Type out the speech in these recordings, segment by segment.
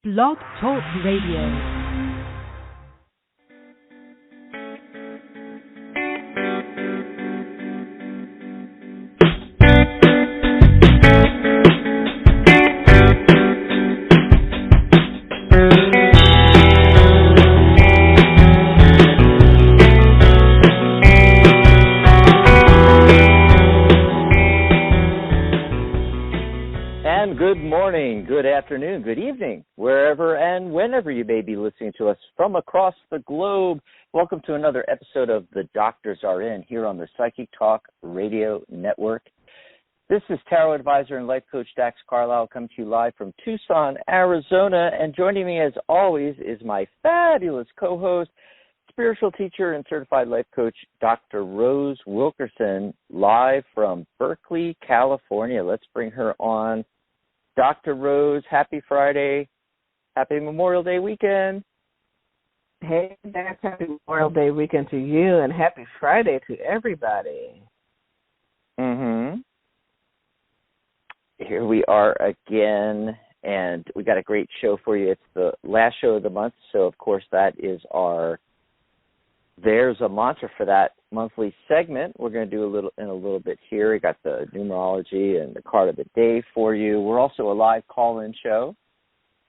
Blog Talk Radio. Good afternoon, good evening, wherever and whenever you may be listening to us from across the globe. Welcome to another episode of The Doctors Are In here on the Psychic Talk Radio Network. This is Tarot Advisor and Life Coach Dax Carlisle coming to you live from Tucson, Arizona. And joining me as always is my fabulous co-host, spiritual teacher and certified life coach, Dr. Rose Wilkerson, live from Berkeley, California. Let's bring her on. Dr. Rose, happy Friday. Happy Memorial Day weekend. Hey, Dax, happy Memorial Day weekend to you, and happy Friday to everybody. Here we are again, and we got a great show for you. It's the last show of the month, so of course that is there's a mantra for that monthly segment. We're going to do a little bit here. We got the numerology and the card of the day for you. We're also a live call-in show,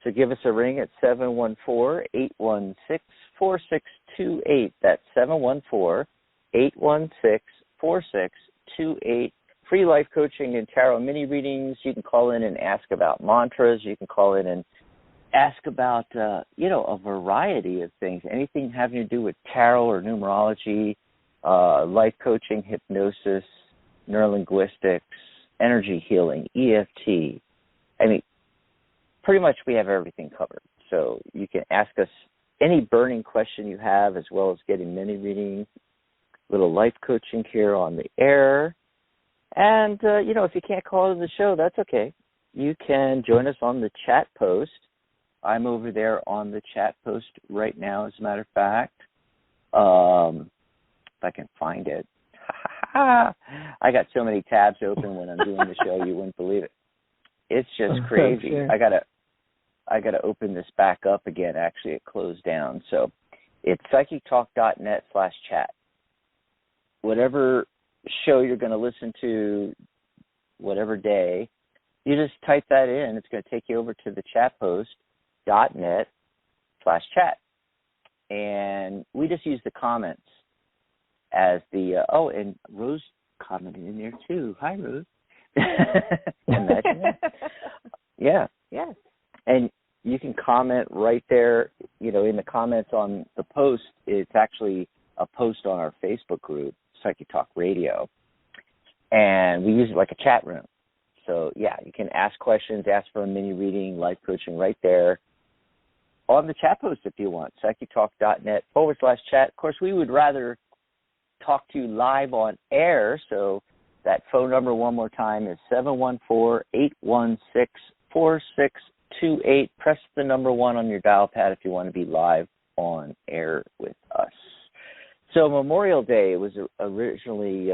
so give us a ring at 714-816-4628. That's 714-816-4628. Free life coaching and tarot mini readings. You can call in and ask about mantras. You can call in and ask about, a variety of things, anything having to do with tarot or numerology, life coaching, hypnosis, neurolinguistics, energy healing, EFT. I mean, pretty much we have everything covered. So you can ask us any burning question you have, as well as getting many readings, little life coaching here on the air. And, if you can't call into the show, that's okay. You can join us on the chat post. I'm over there on the chat post right now, as a matter of fact. If I can find it. I got so many tabs open when I'm doing the show, you wouldn't believe it. It's just crazy. Sure. I gotta open this back up again. Actually, it closed down. So it's psychictalk.net/chat. Whatever show you're going to listen to, whatever day, you just type that in. It's going to take you over to the chat post. .net/chat, and we just use the comments as the and Rose commented in there too. Hi, Rose. Imagine that. Yeah. Yes. And you can comment right there. In the comments on the post. It's actually a post on our Facebook group, Psychic Talk Radio, and we use it like a chat room. So yeah, you can ask questions, ask for a mini reading, life coaching right there on the chat post if you want, psychictalk.net/chat. Of course, we would rather talk to you live on air, so that phone number one more time is 714-816-4628. Press the number 1 on your dial pad if you want to be live on air with us. So Memorial Day was originally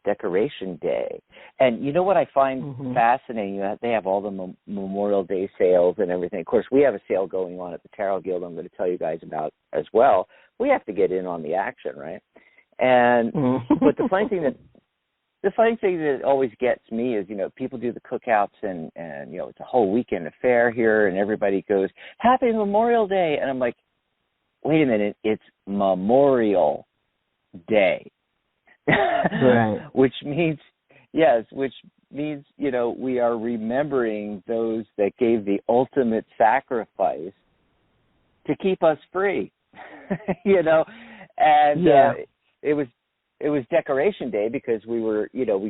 Decoration Day. And you know what I find fascinating? They have all the Memorial Day sales and everything. Of course, we have a sale going on at the Tarot Guild I'm going to tell you guys about as well. We have to get in on the action, right? And but the funny thing that always gets me is, people do the cookouts and it's a whole weekend affair here, and everybody goes, Happy Memorial Day. And I'm like, wait a minute, it's Memorial Day. Right. which means we are remembering those that gave the ultimate sacrifice to keep us free. And it was Decoration Day because we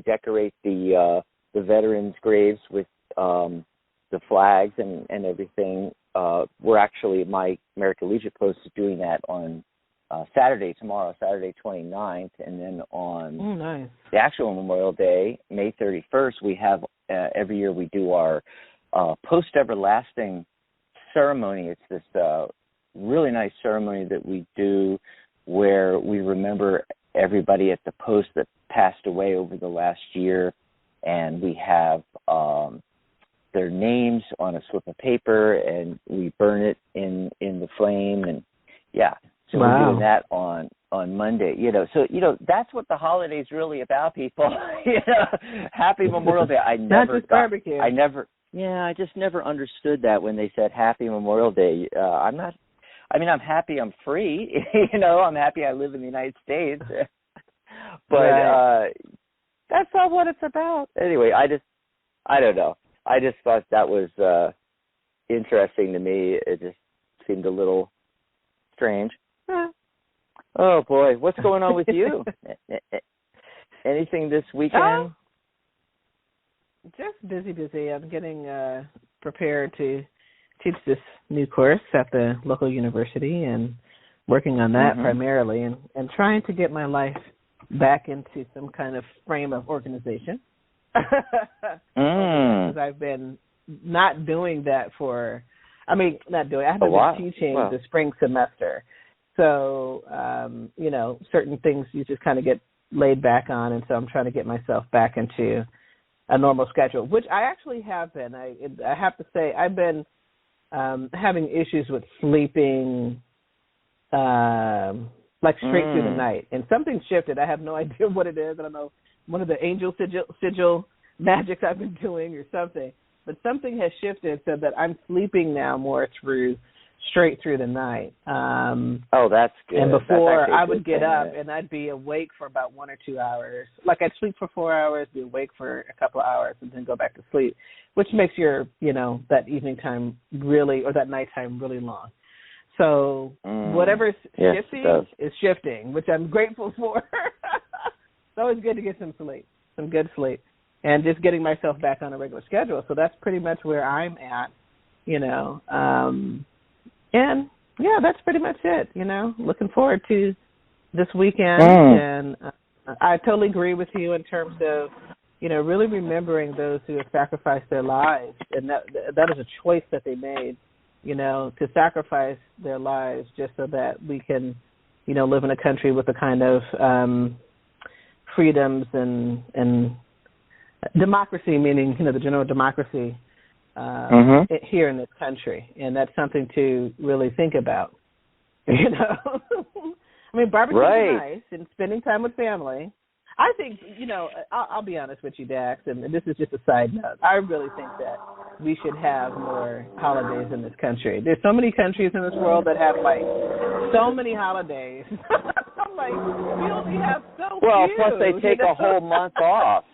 decorate the veterans' graves with the flags and everything. We're actually, my American Legion Post is doing that on Saturday 29th, and then on the actual Memorial Day, May 31st, we have, every year we do our post-everlasting ceremony. It's this really nice ceremony that we do where we remember everybody at the post that passed away over the last year, and we have their names on a slip of paper, and we So that's what the holiday's really about, people. Happy Memorial Day. Not just barbecue. I just never understood that when they said Happy Memorial Day. I'm happy I'm free. I'm happy I live in the United States. But right. That's not what it's about. Anyway, I don't know. I just thought that was interesting to me. It just seemed a little strange. Oh, boy. What's going on with you? Anything this weekend? Just busy. I'm getting prepared to teach this new course at the local university and working on that primarily and trying to get my life back into some kind of frame of organization. Because I've been not doing that I haven't been teaching the spring semester. So, certain things you just kind of get laid back on, and so I'm trying to get myself back into a normal schedule, which I actually have been. I have to say I've been having issues with sleeping like straight through the night, and something shifted. I have no idea what it is. I don't know, one of the angel sigil magics I've been doing or something, but something has shifted so that I'm sleeping now more straight through the night. That's good. And before I would get up and I'd be awake for about 1 or 2 hours. Like I'd sleep for 4 hours, be awake for a couple of hours, and then go back to sleep, which makes your, that evening time or that nighttime really long. So whatever's shifting is shifting, which I'm grateful for. It's always good to get some good sleep, and just getting myself back on a regular schedule. So that's pretty much where I'm at, and yeah, that's pretty much it. Looking forward to this weekend, and I totally agree with you in terms of, really remembering those who have sacrificed their lives, and that is a choice that they made, to sacrifice their lives just so that we can, live in a country with the kind of freedoms and democracy, meaning, the general democracy here in this country. And that's something to really think about, barbecue is nice, and spending time with family. I think, I'll be honest with you, Dax, and this is just a side note. I really think that we should have more holidays in this country. There's so many countries in this world that have, so many holidays. I'm like, we only have so few. Well, plus they take a whole month off.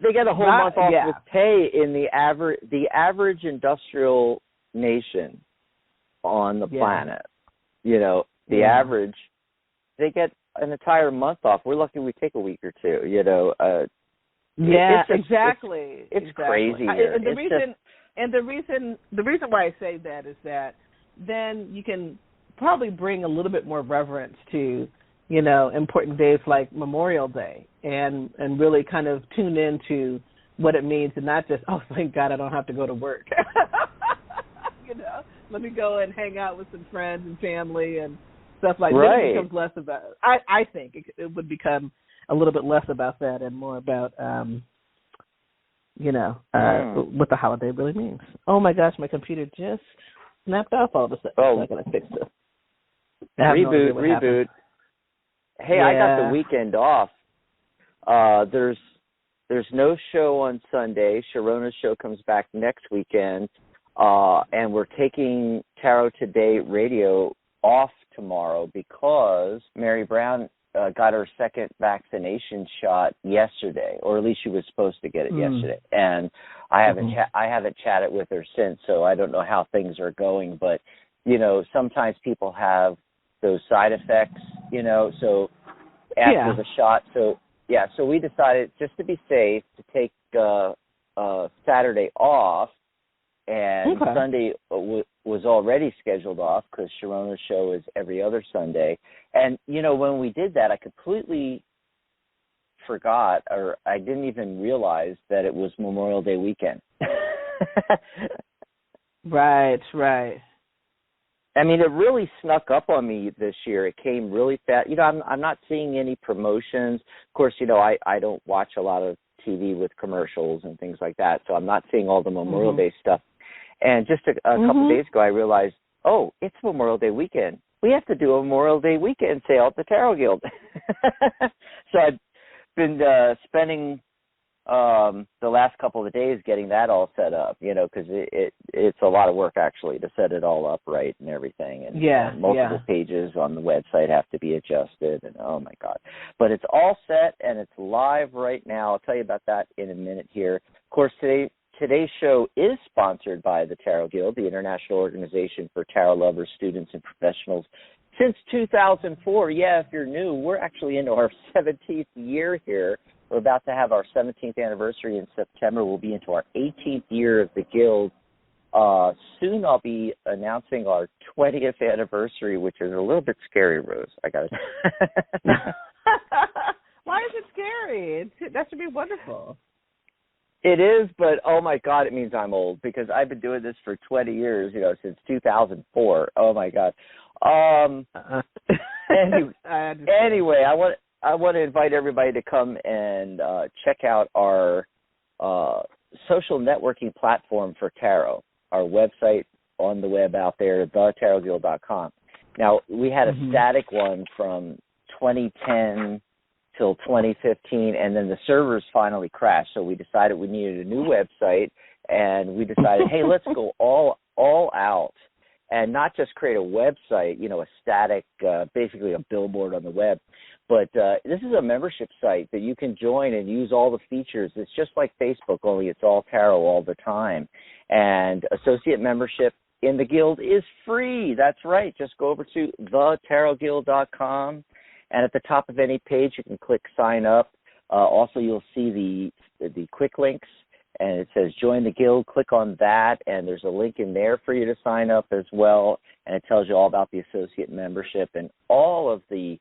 They get a whole month off with pay in the average industrial nation on the planet. The average, they get an entire month off. We're lucky we take a week or two. Exactly. It's crazy. The reason why I say that is that then you can probably bring a little bit more reverence to important days like Memorial Day, and really kind of tune into what it means, and not just, oh, thank God I don't have to go to work. Let me go and hang out with some friends and family and stuff like that. It becomes less about, I think it would become a little bit less about that and more about, what the holiday really means. Oh my gosh, my computer just snapped off all of a sudden. So I gotta fix this. Reboot. Hey, I got the weekend off. There's no show on Sunday. Sharona's show comes back next weekend, and we're taking Tarot Today Radio off tomorrow because Mary Brown got her second vaccination shot yesterday, or at least she was supposed to get it yesterday. And I haven't chatted with her since, so I don't know how things are going. But sometimes people have those side effects, so after the shot. So we decided, just to be safe, to take Saturday off, and Sunday was already scheduled off because Sharona's show is every other Sunday. And, when we did that, I completely forgot, or I didn't even realize that it was Memorial Day weekend. Right. I mean, it really snuck up on me this year. It came really fast. I'm not seeing any promotions. Of course, I don't watch a lot of TV with commercials and things like that, so I'm not seeing all the Memorial Day stuff. And just a couple days ago, I realized, oh, it's Memorial Day weekend. we have to do a Memorial Day weekend sale at the Tarot Guild. So I've been spending the last couple of days getting that all set up, because it's a lot of work actually to set it all up right and everything. And multiple pages on the website have to be adjusted, and oh my God. But it's all set and it's live right now. I'll tell you about that in a minute here. Of course, today's show is sponsored by the Tarot Guild, the international organization for tarot lovers, students, and professionals. Since 2004, if you're new, we're actually into our 17th year here. We're about to have our 17th anniversary in September. We'll be into our 18th year of the Guild. Soon I'll be announcing our 20th anniversary, which is a little bit scary, Rose. I got it. Why is it scary? That should be wonderful. It is, but oh my God, it means I'm old because I've been doing this for 20 years, since 2004. Oh my God. Anyway, I want to invite everybody to come and check out our social networking platform for tarot, our website on the web out there, thetarotguild.com. Now, we had a static one from 2010 till 2015, and then the servers finally crashed, so we decided we needed a new website, and we decided, hey, let's go all out and not just create a website, a static, basically a billboard on the web, but this is a membership site that you can join and use all the features. It's just like Facebook, only it's all tarot all the time. And associate membership in the Guild is free. That's right. Just go over to thetarotguild.com. And at the top of any page, you can click sign up. Also, you'll see the quick links, and it says join the Guild. Click on that, and there's a link in there for you to sign up as well. And it tells you all about the associate membership and all of the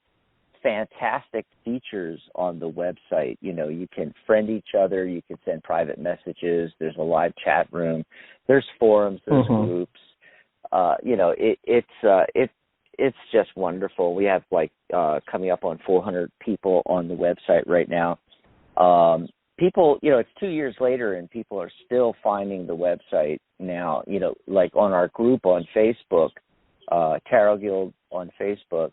fantastic features on the website. You can friend each other. You can send private messages. There's a live chat room. There's forums. There's groups. It's just wonderful. We have coming up on 400 people on the website right now. People, it's 2 years later and people are still finding the website now, like on our group on Facebook, Tarot Guild on Facebook.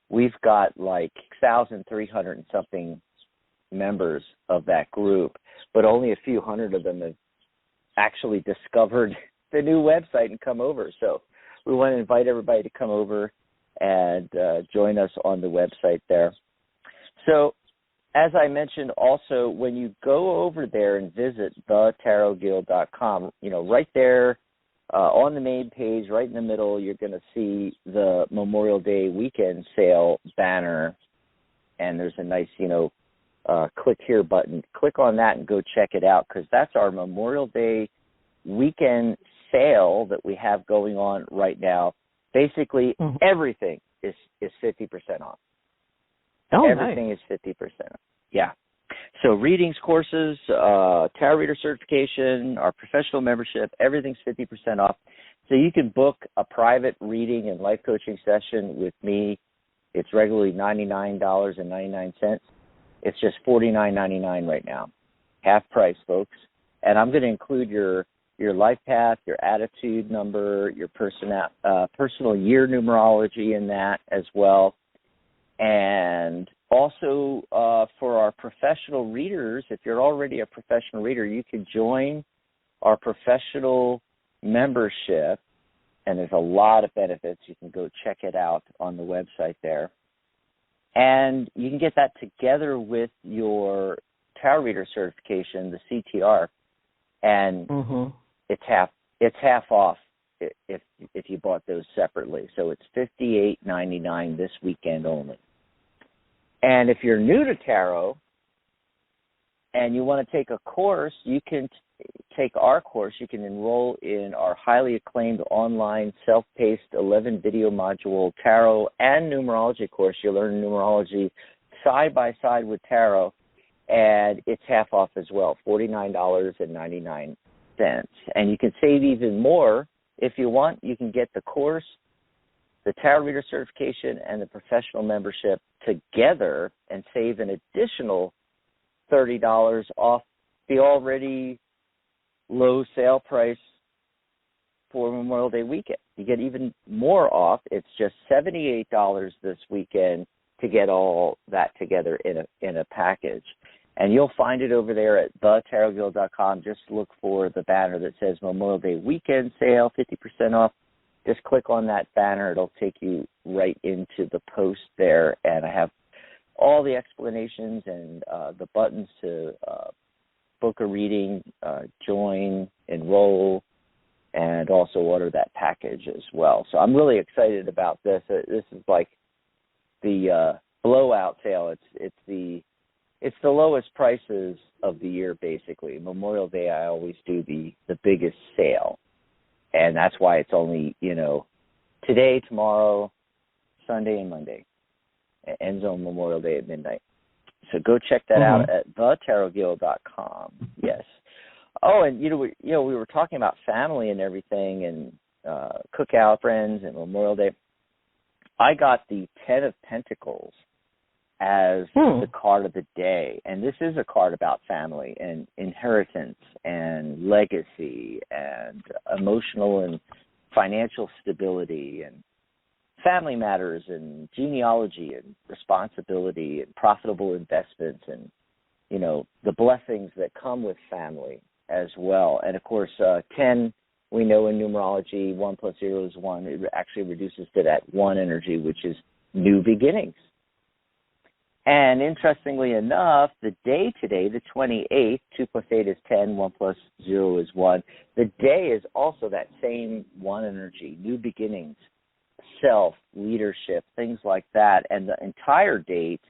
We've got 6,300 and something members of that group, but only a few hundred of them have actually discovered the new website and come over. So we want to invite everybody to come over and join us on the website there. So as I mentioned also, when you go over there and visit thetarotguild.com, right there on the main page, right in the middle, you're going to see the Memorial Day weekend sale banner, and there's a nice, click here button. Click on that and go check it out, because that's our Memorial Day weekend sale that we have going on right now. Basically, everything is 50% off. Everything is 50% off. Yeah. So readings, courses, tarot reader certification, our professional membership, everything's 50% off. So you can book a private reading and life coaching session with me. It's regularly $99.99. It's just $49.99 right now. Half price, folks. And I'm going to include your life path, your attitude number, your personal year numerology in that as well. And also for our professional readers, if you're already a professional reader, you can join our professional membership, and there's a lot of benefits. You can go check it out on the website there. And you can get that together with your tarot reader certification, the CTR, and it's half off if you bought those separately. So it's $58.99 this weekend only. And if you're new to tarot and you want to take a course, you can take our course. You can enroll in our highly acclaimed online self-paced 11-video module tarot and numerology course. You'll learn numerology side by side with tarot, and it's half off as well, $49.99. And you can save even more if you want. You can get the course, the tarot reader certification, and the professional membership together and save an additional $30 off the already low sale price for Memorial Day weekend. You get even more off. It's just $78 this weekend to get all that together in a package. And you'll find it over there at thetarotguild.com. Just look for the banner that says Memorial Day weekend sale, 50% off. Just click on that banner. It'll take you right into the post there. And I have all the explanations and the buttons to book a reading, join, enroll, and also order that package as well. So I'm really excited about this. This is like the blowout sale. It's the lowest prices of the year, basically. Memorial Day, I always do the biggest sale, and that's why it's only, today, tomorrow, Sunday, and Monday. It ends on Memorial Day at midnight. So go check that out at thetarotguild.com. Yes. Oh, and we were talking about family and everything, and cookout friends and Memorial Day. I got the 10 of Pentacles as the card of the day, and this is a card about family and inheritance and legacy and emotional and financial stability and family matters and genealogy and responsibility and profitable investments and, the blessings that come with family as well. And, of course, 10, we know in numerology, 1 plus 0 is 1. It actually reduces to that 1 energy, which is new beginnings. And interestingly enough, the day today, the 28th, 2 plus 8 is 10, 1 plus 0 is 1. The day is also that same 1 energy, new beginnings, self, leadership, things like that. And the entire date,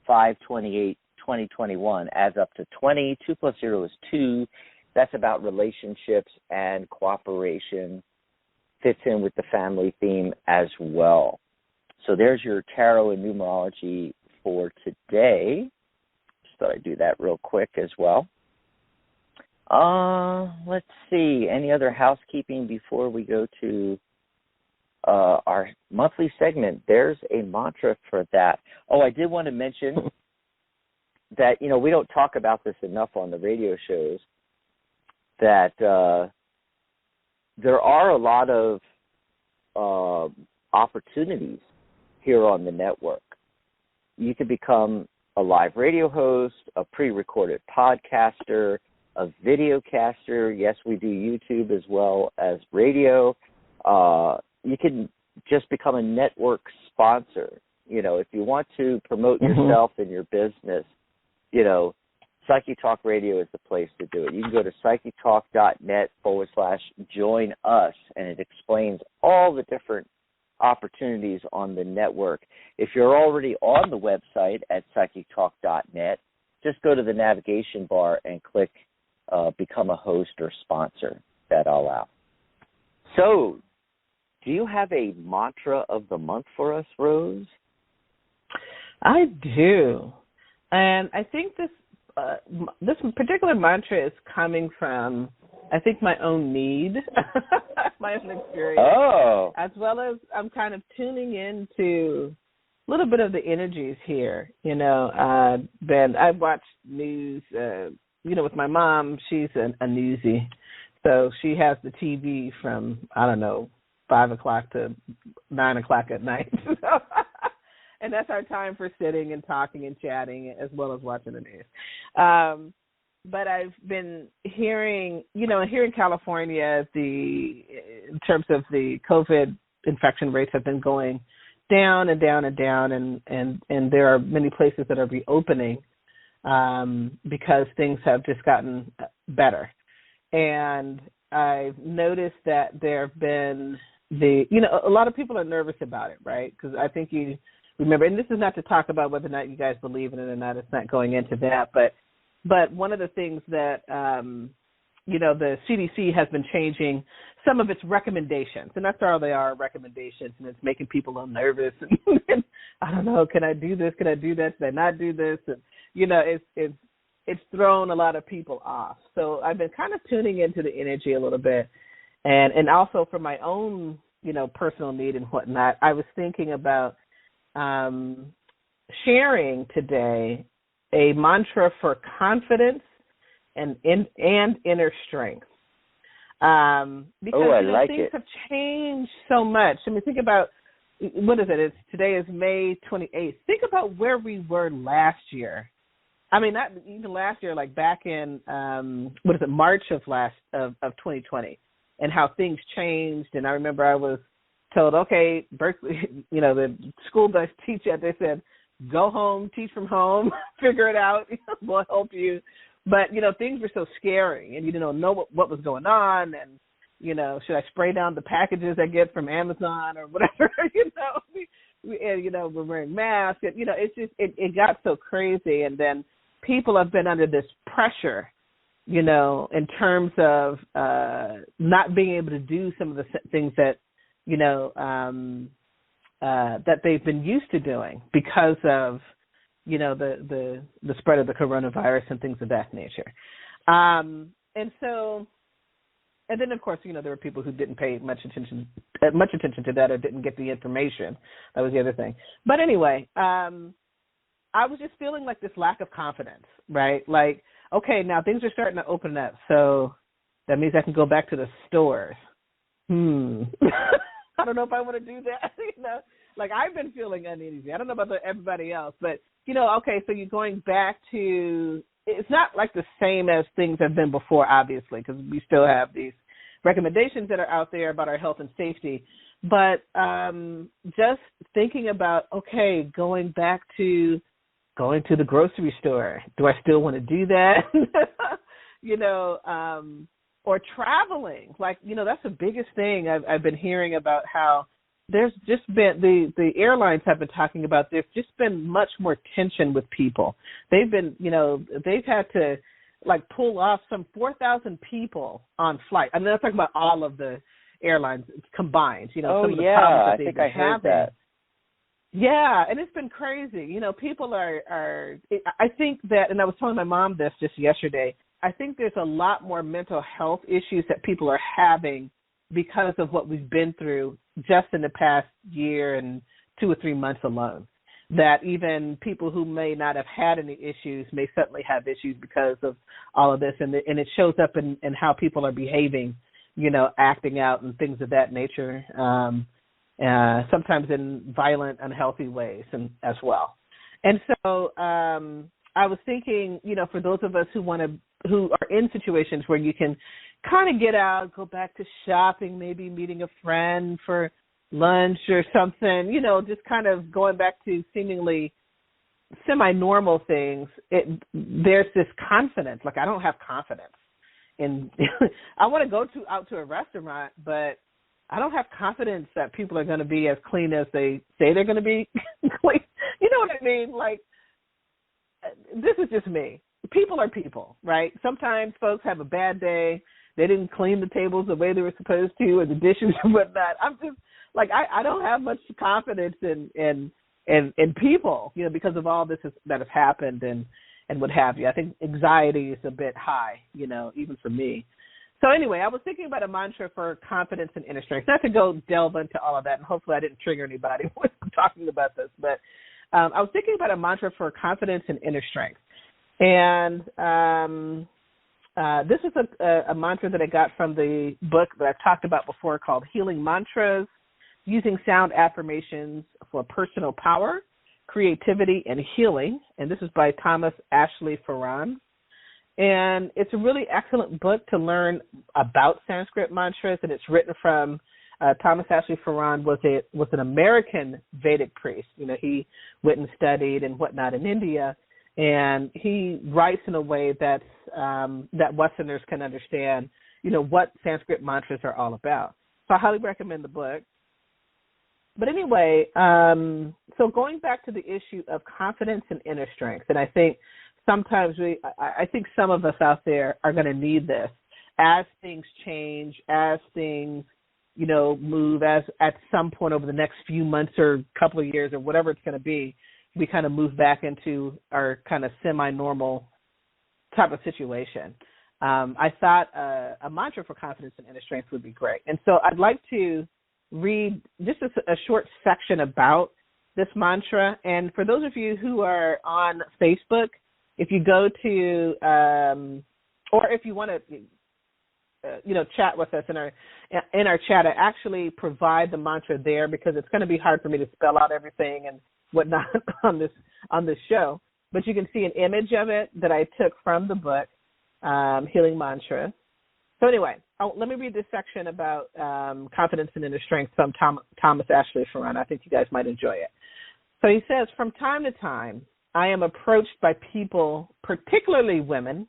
5/28/2021, adds up to 20. 2 plus 0 is 2. That's about relationships and cooperation. Fits in with the family theme as well. So there's your tarot and numerology for today. Just thought I'd do that real quick as well. Let's see. Any other housekeeping before we go to our monthly segment? There's a mantra for that. Oh, I did want to mention that, we don't talk about this enough on the radio shows, that there are a lot of opportunities here on the network. You can become a live radio host, a pre-recorded podcaster, a videocaster. Yes, we do YouTube as well as radio. You can just become a network sponsor. If you want to promote yourself and your business, Psychic Talk Radio is the place to do it. You can go to psychictalk.net/join us, and it explains all the different opportunities on the network. If you're already on the website at psychictalk.net, just go to the navigation bar and click Become a Host or Sponsor. That all out. So, do you have a mantra of the month for us, Rose? I do. And I think this particular mantra is coming from, I think, my own need, my own experience. Oh. As well as I'm kind of tuning into a little bit of the energies here. Ben, I watch news, with my mom. She's a newsie. So she has the TV from, 5 o'clock to 9 o'clock at night. And that's our time for sitting and talking and chatting as well as watching the news. But I've been hearing, here in California, in terms of the COVID infection rates have been going down and down and down, and there are many places that are reopening because things have just gotten better. And I've noticed that there have been a lot of people are nervous about it, right? Because I think you remember, and this is not to talk about whether or not you guys believe in it or not. It's not going into that, but one of the things that, the CDC has been changing some of its recommendations, and that's all they are, recommendations, and it's making people a little nervous. And I don't know, can I do this? Can I do that? Should I not do this? And, it's thrown a lot of people off. So I've been kind of tuning into the energy a little bit. And also for my own, personal need and whatnot, I was thinking about sharing today a mantra for confidence and inner strength. Because like things it. have changed so much. I mean, think about, what is it? Today is May 28th. Think about where we were last year. I mean, not even last year, like back in March of 2020, and how things changed. And I remember I was told, okay, Berkeley, the school bus teacher, they said, go home, teach from home, figure it out, we'll help you. But, things were so scary, and you didn't know what was going on, and, should I spray down the packages I get from Amazon or whatever, we're wearing masks, and, it's just, it got so crazy. And then people have been under this pressure, in terms of not being able to do some of the things that, that they've been used to doing because of, the spread of the coronavirus and things of that nature. And then, of course, there were people who didn't pay much attention to that or didn't get the information. That was the other thing. But anyway, I was just feeling like this lack of confidence, right? Like, okay, now things are starting to open up, so that means I can go back to the stores. I don't know if I want to do that, Like, I've been feeling uneasy. I don't know about everybody else, but, okay, so you're going back to, it's not like the same as things have been before, obviously, because we still have these recommendations that are out there about our health and safety. But just thinking about, okay, going to the grocery store. Do I still want to do that? Or traveling. Like, that's the biggest thing I've been hearing about, how there's just been, the airlines have been talking about, there's just been much more tension with people. They've been, they've had to, like, pull off some 4,000 people on flight. I'm not talking about all of the airlines combined, some of the problems that they've been having. That. Yeah, and it's been crazy. People are I think that, and I was telling my mom this just yesterday, I think there's a lot more mental health issues that people are having because of what we've been through just in the past year and 2 or 3 months alone. That even people who may not have had any issues may suddenly have issues because of all of this, and it shows up in how people are behaving, acting out and things of that nature. Sometimes in violent, unhealthy ways and as well. And so I was thinking, for those of us who are in situations where you can kind of get out, go back to shopping, maybe meeting a friend for lunch or something, just kind of going back to seemingly semi-normal things, there's this confidence. Like, I don't have confidence in I want to go out to a restaurant, but I don't have confidence that people are going to be as clean as they say they're going to be clean. You know what I mean? Like, this is just me. People are people, right? Sometimes folks have a bad day. They didn't clean the tables the way they were supposed to, or the dishes and whatnot. I'm just like, I don't have much confidence in people, because of all this that has happened and what have you. I think anxiety is a bit high, even for me. So anyway, I was thinking about a mantra for confidence and inner strength. Not to go delve into all of that, and hopefully I didn't trigger anybody when I'm talking about this, but I was thinking about a mantra for confidence and inner strength. And this is a mantra that I got from the book that I've talked about before called Healing Mantras, Using Sound Affirmations for Personal Power, Creativity, and Healing. And this is by Thomas Ashley Farran. And it's a really excellent book to learn about Sanskrit mantras, and it's written from Thomas Ashley Farran was an American Vedic priest. He went and studied and whatnot in India, and he writes in a way that Westerners can understand, what Sanskrit mantras are all about. So I highly recommend the book. But anyway, so going back to the issue of confidence and inner strength, and I think sometimes I think some of us out there are going to need this as things change, as things, move, as at some point over the next few months or couple of years or whatever it's going to be, we kind of move back into our kind of semi-normal type of situation. I thought a mantra for confidence and inner strength would be great. And so I'd like to read just a short section about this mantra. And for those of you who are on Facebook, if you go to, or if you want to chat with us in our chat. I actually provide the mantra there because it's going to be hard for me to spell out everything and whatnot on this show. But you can see an image of it that I took from the book, Healing Mantras. So anyway, let me read this section about confidence and inner strength from Thomas Ashley Farron. I think you guys might enjoy it. So he says, from time to time, I am approached by people, particularly women,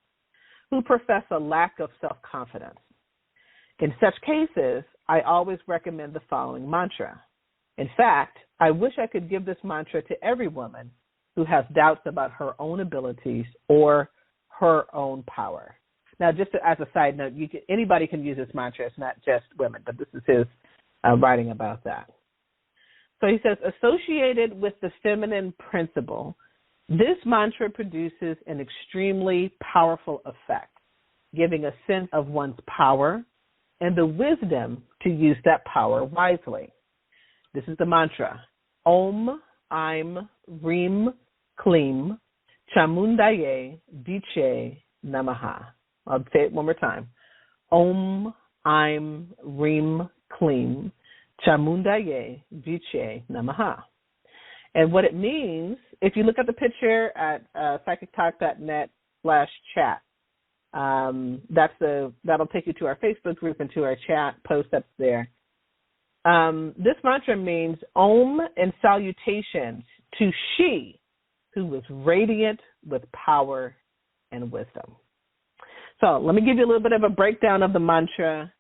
who profess a lack of self-confidence. In such cases, I always recommend the following mantra. In fact, I wish I could give this mantra to every woman who has doubts about her own abilities or her own power. Now, just as a side note, anybody can use this mantra. It's not just women, but this is his writing about that. So he says, associated with the feminine principle, this mantra produces an extremely powerful effect, giving a sense of one's power and the wisdom to use that power wisely. This is the mantra. Om, Aim, Reem, Kleem, Chamundaye, Viche, Namaha. I'll say it one more time. Om, Aim, Reem, Kleem, Chamundaye, Viche, Namaha. And what it means, if you look at the picture at psychictalk.net/chat, that'll take you to our Facebook group and to our chat post that's there. This mantra means Om and salutations to she who was radiant with power and wisdom. So let me give you a little bit of a breakdown of the mantra.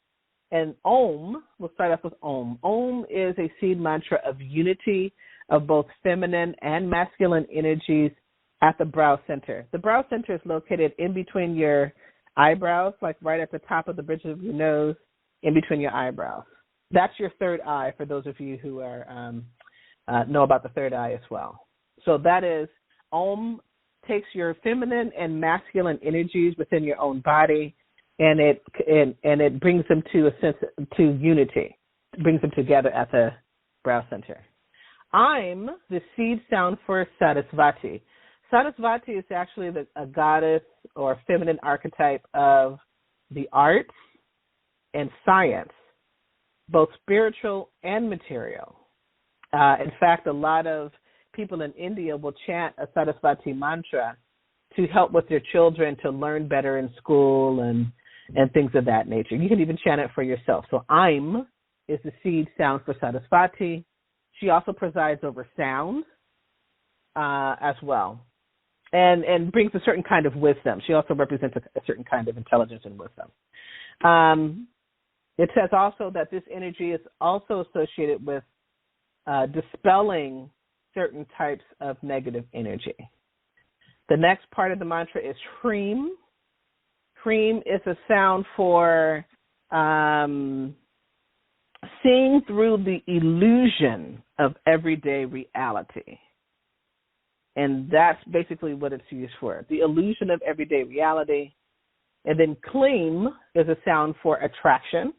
And Om, we'll start off with Om. Om is a seed mantra of unity of both feminine and masculine energies at the brow center. The brow center is located in between your eyebrows, like right at the top of the bridge of your nose, in between your eyebrows. That's your third eye, for those of you who are know about the third eye as well. So that is, Om takes your feminine and masculine energies within your own body, and it brings them to a sense to unity. It brings them together at the brow center. I'm the seed sound for Sarasvati. Sarasvati is actually a goddess or feminine archetype of the arts and science, both spiritual and material. In fact, a lot of people in India will chant a Sarasvati mantra to help with their children to learn better in school and things of that nature. You can even chant it for yourself. So Aim is the seed sound for Sarasvati. She also presides over sound as well, and brings a certain kind of wisdom. She also represents a certain kind of intelligence and wisdom. It says also that this energy is also associated with dispelling certain types of negative energy. The next part of the mantra is Hreem. Hreem is a sound for seeing through the illusion of everyday reality. And that's basically what it's used for, the illusion of everyday reality. And then Kleem is a sound for attraction.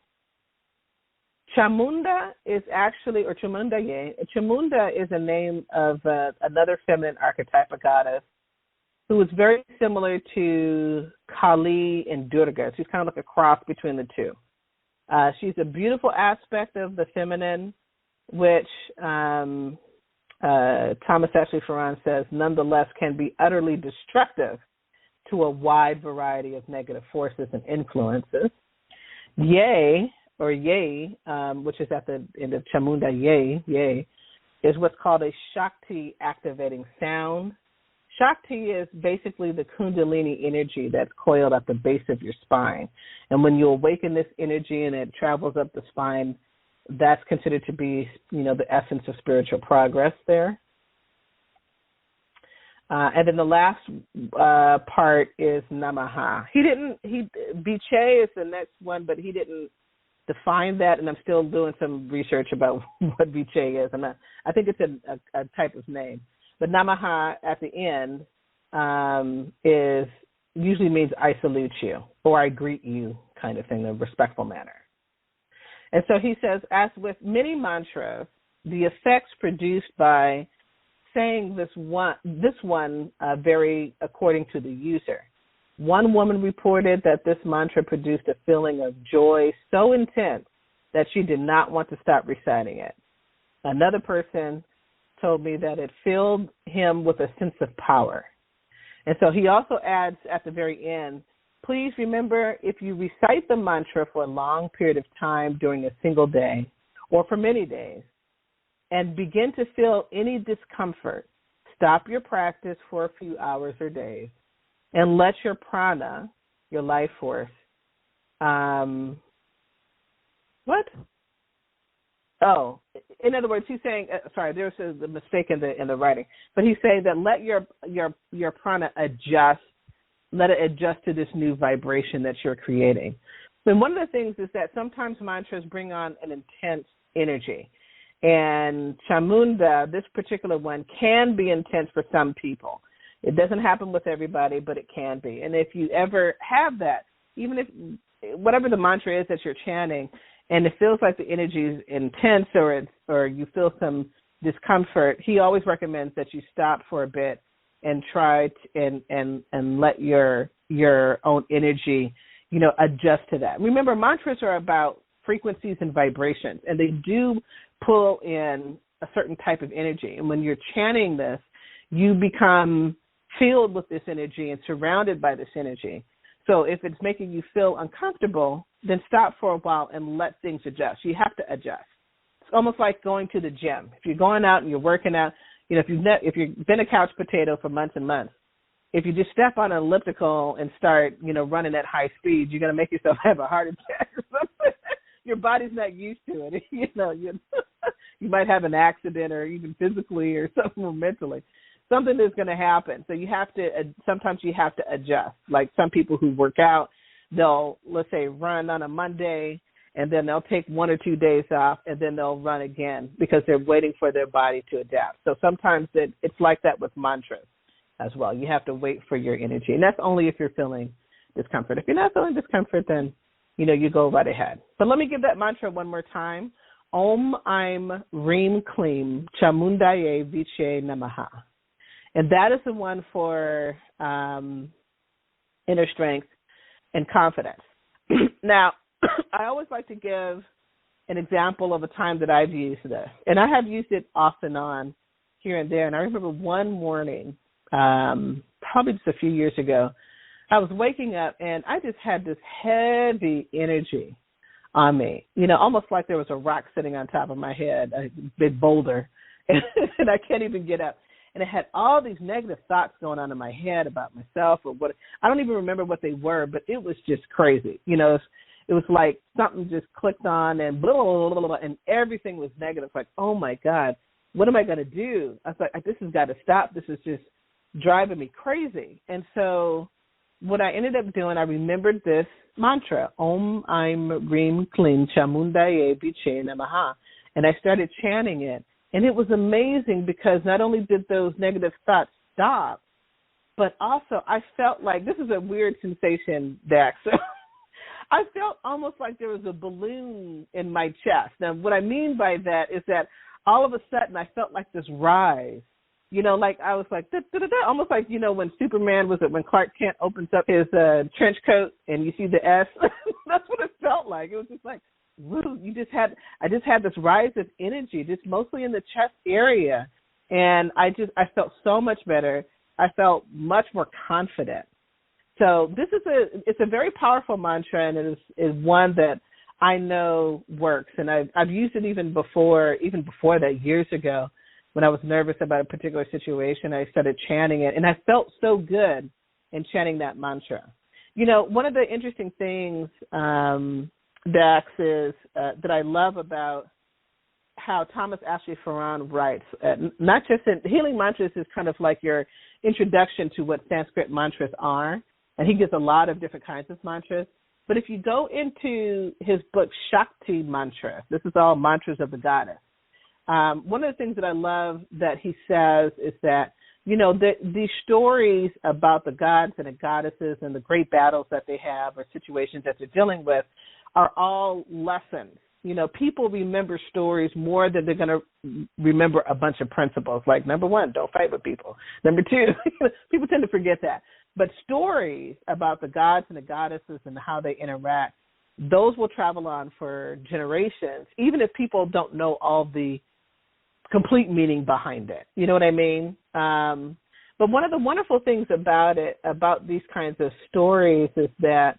Chamunda is actually, or Chamundaye, Chamunda is a name of another feminine archetype, a goddess, who is very similar to Kali and Durga. She's kind of like a cross between the two. She's a beautiful aspect of the feminine, which Thomas Ashley Farron says, nonetheless can be utterly destructive to a wide variety of negative forces and influences. Ye, which is at the end of Chamunda, Ye, is what's called a Shakti activating sound. Shakti is basically the Kundalini energy that's coiled at the base of your spine. And when you awaken this energy and it travels up the spine, that's considered to be, the essence of spiritual progress there. And then the last part is Namaha. Viche is the next one, but he didn't define that, and I'm still doing some research about what Viche is. I think it's a type of name. But Namaha at the end usually means I salute you or I greet you kind of thing, in a respectful manner. And so he says, as with many mantras, the effects produced by saying this one vary according to the user. One woman reported that this mantra produced a feeling of joy so intense that she did not want to stop reciting it. Another person told me that it filled him with a sense of power. And so he also adds at the very end, please remember, if you recite the mantra for a long period of time during a single day or for many days and begin to feel any discomfort, stop your practice for a few hours or days and let your prana, your life force, in other words, he's saying, there's a mistake in the writing, but he's saying that let your prana adjust, let it adjust to this new vibration that you're creating. And one of the things is that sometimes mantras bring on an intense energy. And Chamunda, this particular one, can be intense for some people. It doesn't happen with everybody, but it can be. And if you ever have that, even if whatever the mantra is that you're chanting, and it feels like the energy is intense or you feel some discomfort, he always recommends that you stop for a bit and try and let your own energy, adjust to that. Remember, mantras are about frequencies and vibrations, and they do pull in a certain type of energy. And when you're chanting this, you become filled with this energy and surrounded by this energy. So if it's making you feel uncomfortable, then stop for a while and let things adjust. You have to adjust. It's almost like going to the gym. If you're going out and you're working out, if you've been a couch potato for months and months, if you just step on an elliptical and start, running at high speed, you're going to make yourself have a heart attack or something. Your body's not used to it. You might have an accident or even physically or something or mentally. Something is going to happen. So sometimes you have to adjust. Like some people who work out, they'll, let's say, run on a Monday, and then they'll take 1 or 2 days off, and then they'll run again because they're waiting for their body to adapt. So sometimes it's like that with mantras as well. You have to wait for your energy. And that's only if you're feeling discomfort. If you're not feeling discomfort, then, you go right ahead. But let me give that mantra one more time. Om Aim Reem Kleem Chamundaye Viche Namaha. And that is the one for inner strength and confidence. Now, I always like to give an example of a time that I've used this. And I have used it off and on here and there. And I remember one morning, probably just a few years ago, I was waking up and I just had this heavy energy on me, almost like there was a rock sitting on top of my head, a big boulder, and I can't even get up. And it had all these negative thoughts going on in my head about myself or what. I don't even remember what they were, but it was just crazy. It was like something just clicked on and blah, blah, blah, blah, and everything was negative. Like, oh, my God, what am I going to do? I was like, this has got to stop. This is just driving me crazy. And so what I ended up doing, I remembered this mantra, Om Aim Reem Kleem Chamundaye Viche Namaha, and I started chanting it. And it was amazing because not only did those negative thoughts stop, but also I felt like, this is a weird sensation, Dax. I felt almost like there was a balloon in my chest. Now, what I mean by that is that all of a sudden I felt like this rise. Like I was like, almost like, when Superman when Clark Kent opens up his trench coat and you see the S. That's what it felt like. It was just like, woo, I just had this rise of energy, just mostly in the chest area. And I felt so much better. I felt much more confident. So it's a very powerful mantra, and it is one that I know works. And I've used it even before that, years ago, when I was nervous about a particular situation. I started chanting it, and I felt so good in chanting that mantra. One of the interesting things, Dax, is that I love about how Thomas Ashley Farran writes, not just in healing mantras is kind of like your introduction to what Sanskrit mantras are, and he gives a lot of different kinds of mantras. But if you go into his book, Shakti Mantra, this is all mantras of the goddess. One of the things that I love that he says is that, these stories about the gods and the goddesses and the great battles that they have or situations that they're dealing with are all lessons. People remember stories more than they're going to remember a bunch of principles. Like, number one, don't fight with people. Number two, people tend to forget that. But stories about the gods and the goddesses and how they interact, those will travel on for generations, even if people don't know all the complete meaning behind it. You know what I mean? But one of the wonderful things about it, about these kinds of stories, is that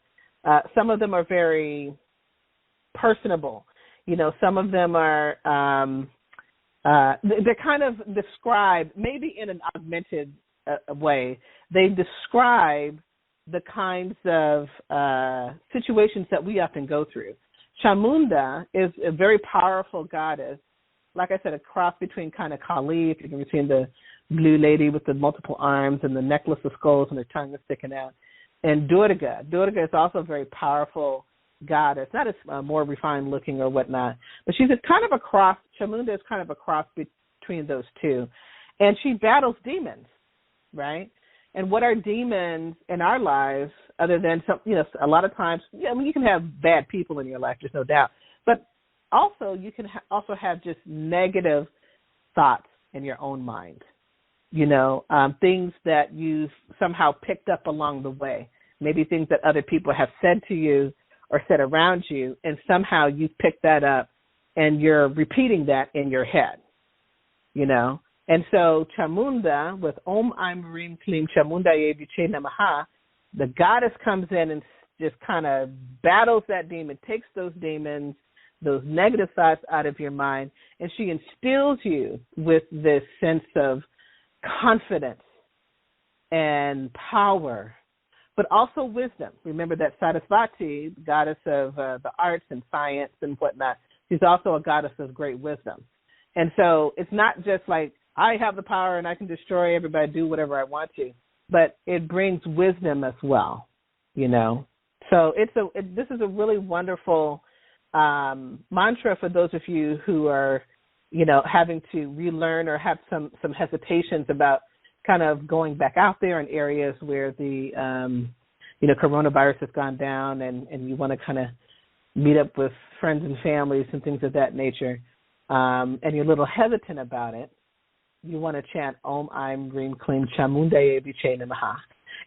some of them are very personable. You know, some of them are they're kind of described maybe in an augmented way. They describe the kinds of situations that we often go through. Chamunda is a very powerful goddess. Like I said, a cross between kind of Carlisle, if you can see the blue lady with the multiple arms and the necklace of skulls and her tongue is sticking out, and Durga. Durga is also a very powerful goddess, not as more refined looking or whatnot, but she's kind of a cross. Chamunda is kind of a cross between those two, and she battles demons, right? And what are demons in our lives other than some, you know, a lot of times, yeah, I mean, you can have bad people in your life, there's no doubt, but also you can also have just negative thoughts in your own mind, you know, things that you've somehow picked up along the way, maybe things that other people have said to you or said around you, and somehow you pick that up and you're repeating that in your head, you know. And so Chamunda, with Om Aim Rim Klim Chamundaye Viche Namaha, the goddess comes in and just kind of battles that demon, takes those demons, those negative thoughts out of your mind, and she instills you with this sense of confidence and power, but also wisdom. Remember that Sarasvati, goddess of the arts and science and whatnot, she's also a goddess of great wisdom. And so it's not just like, I have the power and I can destroy everybody, do whatever I want to, but it brings wisdom as well, you know. So this is a really wonderful mantra for those of you who are, you know, having to relearn or have some hesitations about kind of going back out there in areas where the, you know, coronavirus has gone down and you want to kind of meet up with friends and families and things of that nature, and you're a little hesitant about it. You want to chant Om Aim Rim Klim Chamundaye Viche Namaha.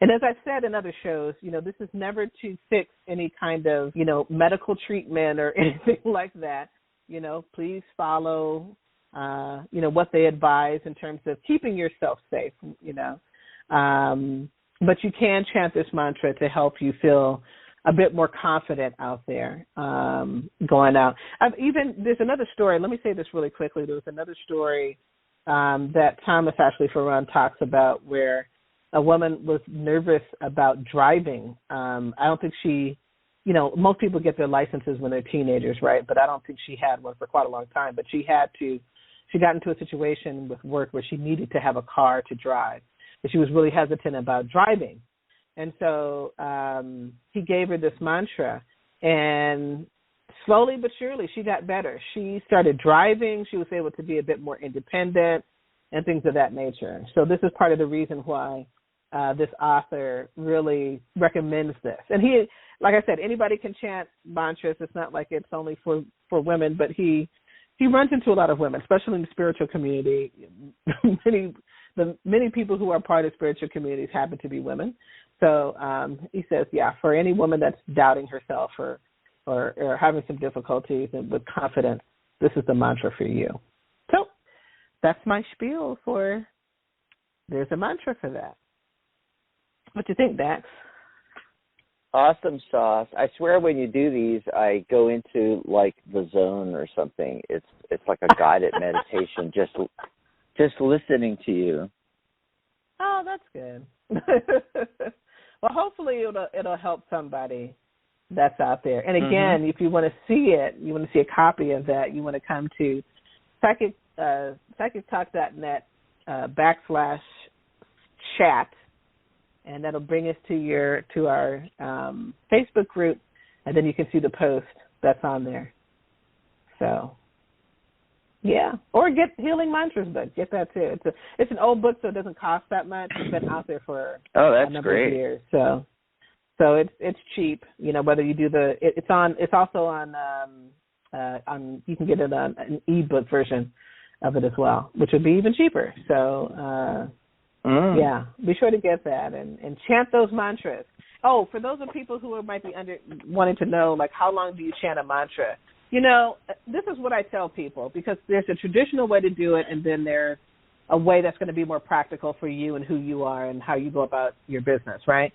And as I've said in other shows, you know, this is never to fix any kind of, you know, medical treatment or anything like that. You know, please follow, you know, what they advise in terms of keeping yourself safe, you know. But you can chant this mantra to help you feel a bit more confident out there going out. There's another story. Let me say this really quickly. There was another story that Thomas Ashley Ferran talks about where a woman was nervous about driving. I don't think she, you know, most people get their licenses when they're teenagers, right? But I don't think she had one for quite a long time. But she got into a situation with work where she needed to have a car to drive. But she was really hesitant about driving. And so he gave her this mantra, and slowly but surely, she got better. She started driving. She was able to be a bit more independent and things of that nature. So this is part of the reason why this author really recommends this. And he, like I said, anybody can chant mantras. It's not like it's only for women, but he runs into a lot of women, especially in the spiritual community. Many people who are part of spiritual communities happen to be women. So he says, yeah, for any woman that's doubting herself or having some difficulties and with confidence, this is the mantra for you. So that's my spiel for there's a mantra for that. What do you think, Dax? Awesome sauce. I swear when you do these, I go into like the zone or something. It's like a guided meditation, just listening to you. Oh, that's good. Well, hopefully it'll help somebody that's out there. And again, if you want to see it, you want to see a copy of that, you want to come to psychictalk.net /chat, and that'll bring us to our Facebook group, and then you can see the post that's on there. So, yeah. Or get Healing Mantras book. Get that too. It's an old book, so it doesn't cost that much. It's been out there for a number of years. So it's cheap. You know, whether you do it's also on you can get it on an ebook version of it as well, which would be even cheaper. So Yeah, be sure to get that and chant those mantras. Oh, for those of people who might be wanting to know, like, how long do you chant a mantra? You know, this is what I tell people, because there's a traditional way to do it, and then there's a way that's going to be more practical for you and who you are and how you go about your business, right?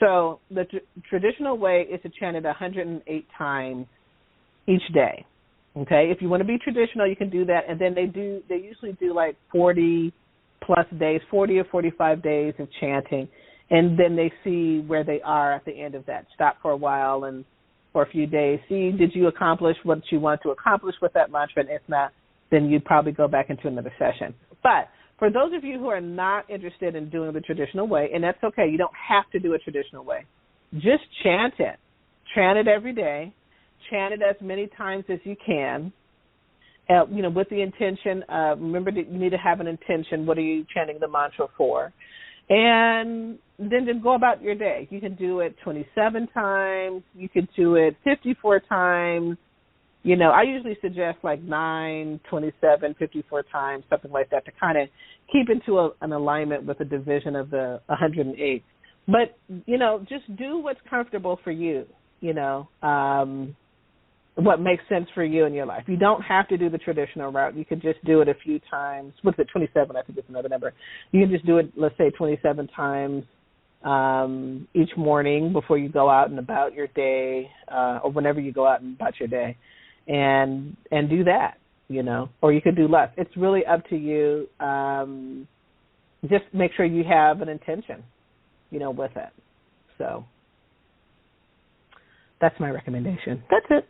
So the traditional way is to chant it 108 times each day. Okay, if you want to be traditional, you can do that, and then they usually do like 40 plus days, 40 or 45 days of chanting, and then they see where they are at the end of that. Stop for a while and for a few days. See, did you accomplish what you want to accomplish with that mantra? And if not, then you'd probably go back into another session. But for those of you who are not interested in doing the traditional way, and that's okay, you don't have to do a traditional way. Just chant it. Chant it every day. Chant it as many times as you can. With the intention, remember that you need to have an intention. What are you chanting the mantra for? And then just go about your day. You can do it 27 times. You could do it 54 times. I usually suggest like 9, 27, 54 times, something like that, to kind of keep into an alignment with the division of the 108. But, just do what's comfortable for you, what makes sense for you in your life. You don't have to do the traditional route. You could just do it a few times. What's it, 27? I think it's another number. You can just do it, let's say, 27 times each morning before you go out and about your day, or whenever you go out and about your day, and do that, or you could do less. It's really up to you. Just make sure you have an intention, with it. So that's my recommendation. That's it.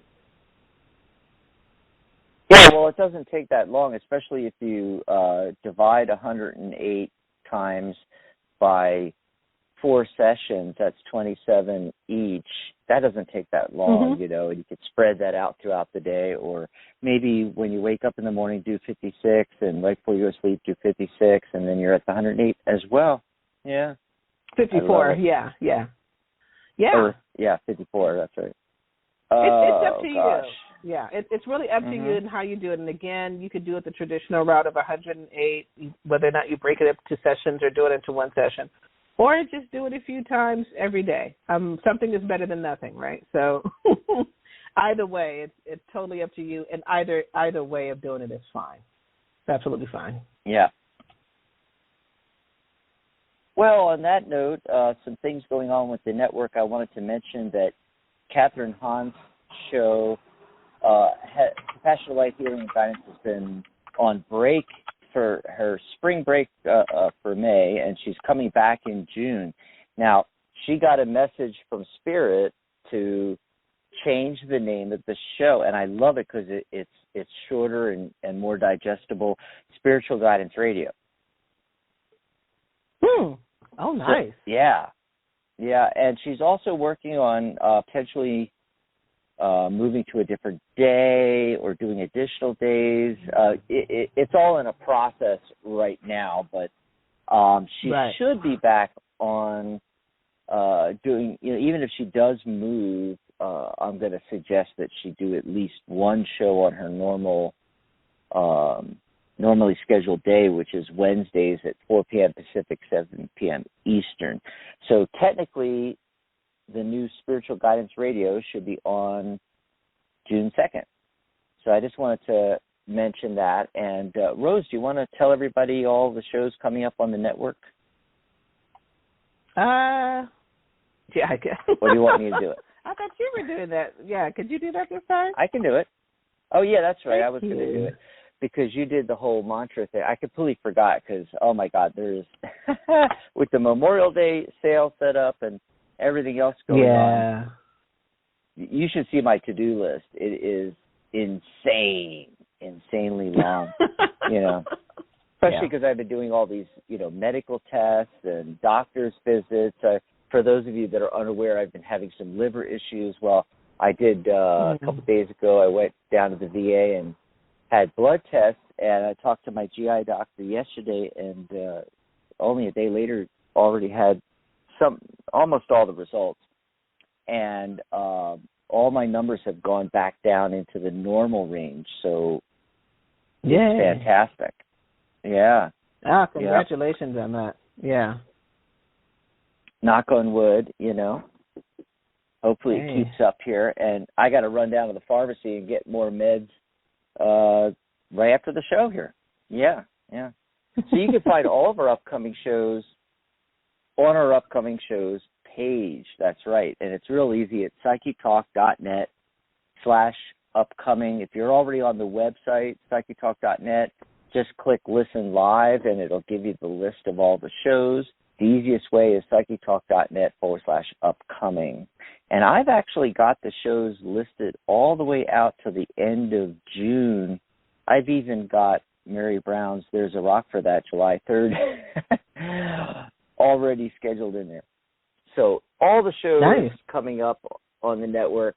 Yeah, well, it doesn't take that long, especially if you divide 108 times by 4 sessions. That's 27 each. That doesn't take that long, and you could spread that out throughout the day, or maybe when you wake up in the morning, do 56, and right before you go to sleep, do 56, and then you're at the 108 as well. Yeah. 54, yeah. Or, 54, that's right. It's up to gosh. you. Yeah, it's really up to you and how you do it. And again, you could do it the traditional route of 108, whether or not you break it up to sessions or do it into one session, or just do it a few times every day. Something is better than nothing, right? So either way, it's totally up to you, and either way of doing it is fine. It's absolutely fine. Yeah. Well, on that note, some things going on with the network. I wanted to mention that Catherine Hahn's show, Compassionate Life Healing and Guidance, has been on break for her spring break for May, and she's coming back in June. Now, she got a message from Spirit to change the name of the show, and I love it because it's shorter and more digestible. Spiritual Guidance Radio. Oh, nice. So, yeah, and she's also working on potentially moving to a different day or doing additional days. It's all in a process right now, but she should be back on doing, even if she does move, I'm going to suggest that she do at least one show on her normally scheduled day, which is Wednesdays at 4 p.m. Pacific, 7 p.m. Eastern. So technically, the new Spiritual Guidance Radio should be on June 2nd. So I just wanted to mention that. And Rose, do you want to tell everybody all the shows coming up on the network? Yeah, I guess. Or do you want me to do it? I thought you were doing that. Yeah, could you do that this time? I can do it. Oh, yeah, that's right. I was going to do it because you did the whole mantra thing. I completely forgot because, oh, my God, there's with the Memorial Day sale set up and everything else going on. You should see my to-do list. It is insanely long, especially because I've been doing all these, medical tests and doctor's visits. For those of you that are unaware, I've been having some liver issues. Well, I did a couple of days ago. I went down to the VA and had blood tests, and I talked to my GI doctor yesterday, and only a day later already had almost all the results. And all my numbers have gone back down into the normal range, so it's fantastic. Yeah. Congratulations on that. Yeah. Knock on wood, Hopefully it keeps up here. And I got to run down to the pharmacy and get more meds right after the show here. Yeah. So you can find all of our upcoming shows on our upcoming shows page. That's right. And it's real easy at psychictalk.net/upcoming. If you're already on the website, psychictalk.net, just click Listen Live, and it'll give you the list of all the shows. The easiest way is psychictalk.net/upcoming. And I've actually got the shows listed all the way out to the end of June. I've even got Mary Brown's There's a Rock for That, July 3rd, already scheduled in there. So all the shows coming up on the network,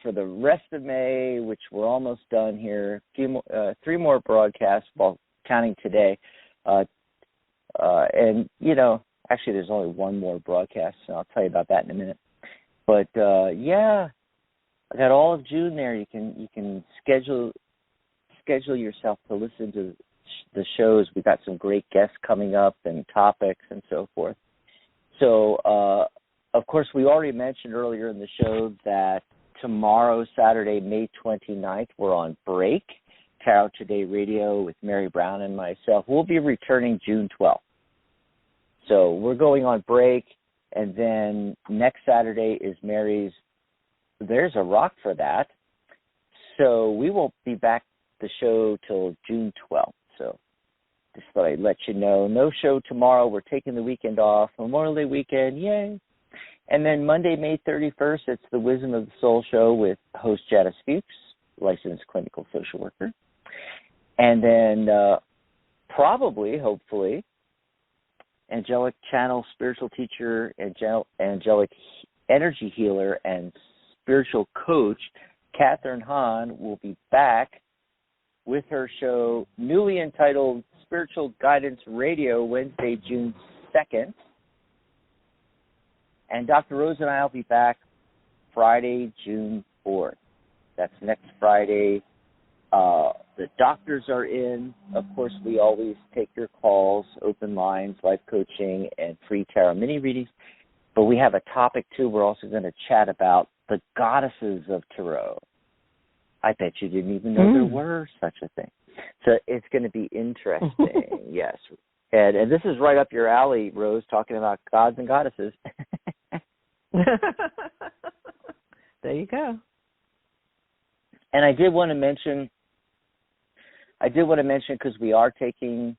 for the rest of May, which we're almost done here, 3 more broadcasts, well, counting today. And, actually there's only 1 more broadcast, and I'll tell you about that in a minute. But, I got all of June there. You can schedule yourself to listen to the shows. We've got some great guests coming up and topics and so forth. So, of course, we already mentioned earlier in the show that tomorrow, Saturday, May 29th, we're on break. Tarot Today Radio with Mary Brown and myself. We'll be returning June 12th. So we're going on break, and then next Saturday is Mary's There's a Rock for That. So we won't be back the show till June 12th. So just thought I'd let you know. No show tomorrow. We're taking the weekend off. Memorial Day weekend, yay. And then Monday, May 31st, it's the Wisdom of the Soul show with host Janice Fuchs, licensed clinical social worker. And then probably, hopefully, angelic channel spiritual teacher, angelic energy healer, and spiritual coach, Catherine Hahn, will be back with her show newly entitled Spiritual Guidance Radio, Wednesday, June 2nd. And Dr. Rose and I will be back Friday, June 4th. That's next Friday. The doctors are in. Of course, we always take your calls, open lines, life coaching, and free tarot mini readings. But we have a topic, too. We're also going to chat about the goddesses of tarot. I bet you didn't even know there were such a thing. So it's going to be interesting, yes. And this is right up your alley, Rose, talking about gods and goddesses. There you go. And I did want to mention, because we are taking